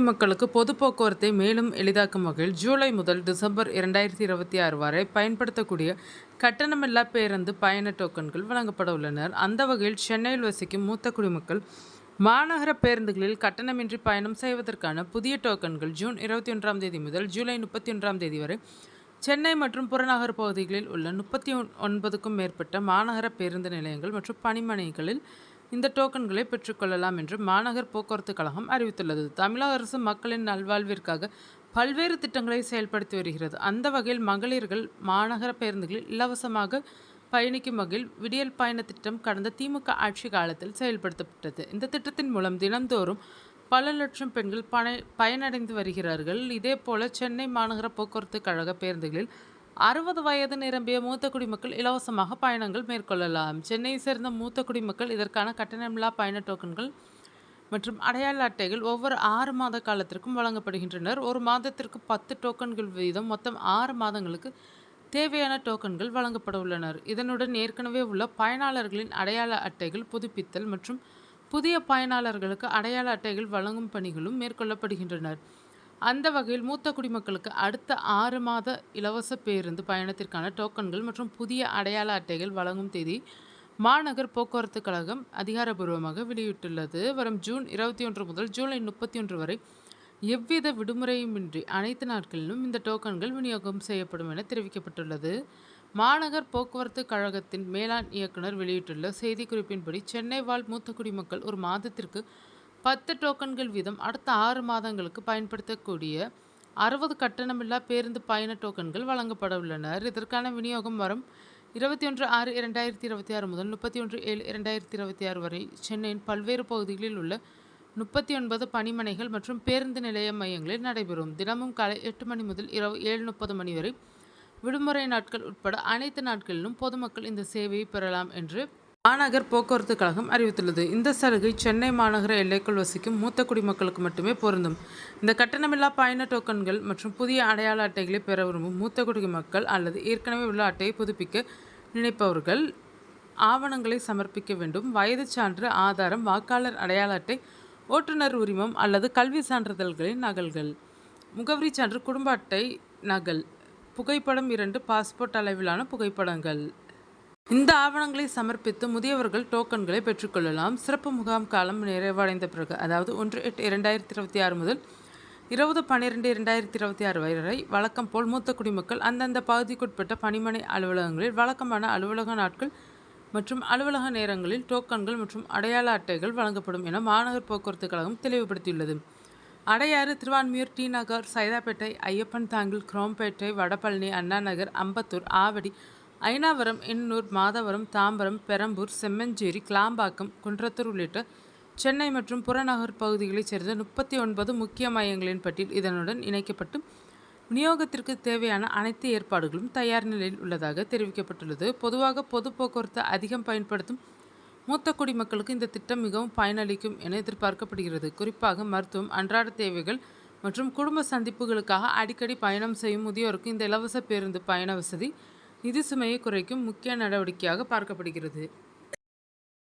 குடிமக்களுக்கு பொது போக்குவரத்தை மேலும் எளிதாக்கும் வகையில் ஜூலை முதல் டிசம்பர் 2026 வரை பயன்படுத்தக்கூடிய கட்டணமில்லா பேருந்து பயண டோக்கன்கள் வழங்கப்பட உள்ளனர். அந்த வகையில் சென்னையில் வசிக்கும் மூத்த குடிமக்கள் மாநகர பேருந்துகளில் கட்டணமின்றி பயணம் செய்வதற்கான புதிய டோக்கன்கள் ஜூன் 21ஆம் தேதி முதல் ஜூலை 31ஆம் தேதி வரை சென்னை மற்றும் புறநகர் பகுதிகளில் உள்ள 39க்கும் மேற்பட்ட மாநகர பேருந்து நிலையங்கள் மற்றும் பணிமனைகளில் இந்த டோக்கன்களை பெற்றுக்கொள்ளலாம் என்று மாநகர் போக்குவரத்து கழகம் அறிவித்துள்ளது. தமிழக அரசு மக்களின் நல்வாழ்விற்காக பல்வேறு திட்டங்களை செயல்படுத்தி வருகிறது. அந்த வகையில் மகளிர்கள் மாநகர பேருந்துகளில் இலவசமாக பயணிக்கும் வகையில் விடியல் பயண திட்டம் கடந்த திமுக ஆட்சி காலத்தில் செயல்படுத்தப்பட்டது. இந்த திட்டத்தின் மூலம் தினந்தோறும் பல லட்சம் பெண்கள் பயனடைந்து வருகிறார்கள். இதேபோல சென்னை மாநகர போக்குவரத்து கழக பேருந்துகளில் 60 வயது நிரம்பிய மூத்த குடிமக்கள் இலவசமாக பயணங்கள் மேற்கொள்ளலாம். சென்னையை சேர்ந்த மூத்த குடிமக்கள் இதற்கான கட்டணமில்லா பயண டோக்கன்கள் மற்றும் அடையாள அட்டைகள் ஒவ்வொரு 6 மாத காலத்திற்கும் வழங்கப்படுகின்றனர். ஒரு மாதத்திற்கு 10 டோக்கன்கள் வீதம் மொத்தம் 6 மாதங்களுக்கு தேவையான டோக்கன்கள் வழங்கப்பட உள்ளனர். இதனுடன் ஏற்கனவே உள்ள பயனாளர்களின் அடையாள அட்டைகள் புதுப்பித்தல் மற்றும் புதிய பயனாளர்களுக்கு அடையாள அட்டைகள் வழங்கும் பணிகளும் மேற்கொள்ளப்படுகின்றனர். அந்த வகையில் மூத்த குடிமக்களுக்கு அடுத்த 6 மாத இலவச பேருந்து பயணத்திற்கான டோக்கன்கள் மற்றும் புதிய அடையாள அட்டைகள் வழங்கும் தேதி மாநகர் போக்குவரத்து கழகம் அதிகாரப்பூர்வமாக வெளியிட்டுள்ளது. வரும் ஜூன் 21 முதல் ஜூலை 31 வரை எவ்வித விடுமுறையுமின்றி அனைத்து நாட்களிலும் இந்த டோக்கன்கள் விநியோகம் செய்யப்படும் என தெரிவிக்கப்பட்டுள்ளது. மாநகர் போக்குவரத்து கழகத்தின் மேலாண் இயக்குனர் வெளியிட்டுள்ள செய்திக்குறிப்பின்படி சென்னை வாழ் மூத்த குடிமக்கள் ஒரு மாதத்திற்கு 10 டோக்கன்கள் வீதம் அடுத்த 6 மாதங்களுக்கு பயன்படுத்தக்கூடிய 60 கட்டணமில்லா பேருந்து பயண டோக்கன்கள் வழங்கப்பட உள்ளனர். இதற்கான விநியோகம் வரும் 21/6/2026 முதல் 31/7/2026 வரை சென்னையின் பல்வேறு பகுதிகளில் உள்ள 39 பணிமனைகள் மற்றும் பேருந்து நிலைய மையங்களில் நடைபெறும். தினமும் காலை 8 மணி முதல் இரவு 7:30 மணி வரை விடுமுறை நாட்கள் உட்பட அனைத்து நாட்களிலும் பொதுமக்கள் இந்த சேவையை பெறலாம் என்று மாநகர் போக்குவரத்து கழகம் அறிவித்துள்ளது. இந்த சலுகை சென்னை மாநகர எல்லைக்குள் வசிக்கும் மூத்த குடிமக்களுக்கு மட்டுமே பொருந்தும். இந்த கட்டணமில்லா பயண டோக்கன்கள் மற்றும் புதிய அடையாள அட்டைகளை பெற விரும்பும் மூத்த குடிமக்கள் அல்லது ஏற்கனவே உள்ள அட்டையை புதுப்பிக்க நினைப்பவர்கள் ஆவணங்களை சமர்ப்பிக்க வேண்டும். வயது சான்று, ஆதாரம், வாக்காளர் அடையாள அட்டை, ஓட்டுநர் உரிமம் அல்லது கல்வி சான்றிதழ்களின் நகல்கள், முகவரி சான்று, குடும்ப அட்டை நகல், புகைப்படம் 2 பாஸ்போர்ட் அளவிலான புகைப்படங்கள். இந்த ஆவணங்களை சமர்ப்பித்து முதியவர்கள் டோக்கன்களை பெற்றுக்கொள்ளலாம். சிறப்பு முகாம் காலம் நிறைவடைந்த பிறகு அதாவது 1/8/2026 முதல் 20/12/2026 வரை வழக்கம் போல் மூத்த குடிமக்கள் அந்தந்த பகுதிக்குட்பட்ட பணிமனை அலுவலகங்களில் வழக்கமான அலுவலக நாட்கள் மற்றும் அலுவலக நேரங்களில் டோக்கன்கள் மற்றும் அடையாள அட்டைகள் வழங்கப்படும் என மாநகர் போக்குவரத்து கழகம் தெளிவுபடுத்தியுள்ளது. அடையாறு, திருவான்மியூர், டி நகர், சைதாப்பேட்டை, ஐயப்பன் தாங்கல், குரோம்பேட்டை, வடபழனி, அண்ணா நகர், அம்பத்தூர், ஆவடி, ஐனாவரம், எண்ணூர், மாதவரம், தாம்பரம், பெரம்பூர், செம்மஞ்சேரி, கிளாம்பாக்கம், குன்றத்தூர் உள்ளிட்ட சென்னை மற்றும் புறநகர் பகுதிகளைச் சேர்ந்த 39 முக்கிய மையங்களின் பட்டியல் இதனுடன் இணைக்கப்பட்டு விநியோகத்திற்கு தேவையான அனைத்து ஏற்பாடுகளும் தயார் நிலையில் உள்ளதாக தெரிவிக்கப்பட்டுள்ளது. பொதுவாக பொது போக்குவரத்து அதிகம் பயன்படுத்தும் மூத்த குடிமக்களுக்கு இந்த திட்டம் மிகவும் பயனளிக்கும் என எதிர்பார்க்கப்படுகிறது. குறிப்பாக மருத்துவம், அன்றாட தேவைகள் மற்றும் குடும்ப சந்திப்புகளுக்காக அடிக்கடி பயணம் செய்யும் முதியோருக்கு இந்த இலவச பேருந்து பயண வசதி நிதி சுமையை குறைக்கும் முக்கிய நடவடிக்கையாக பார்க்கப்படுகிறது.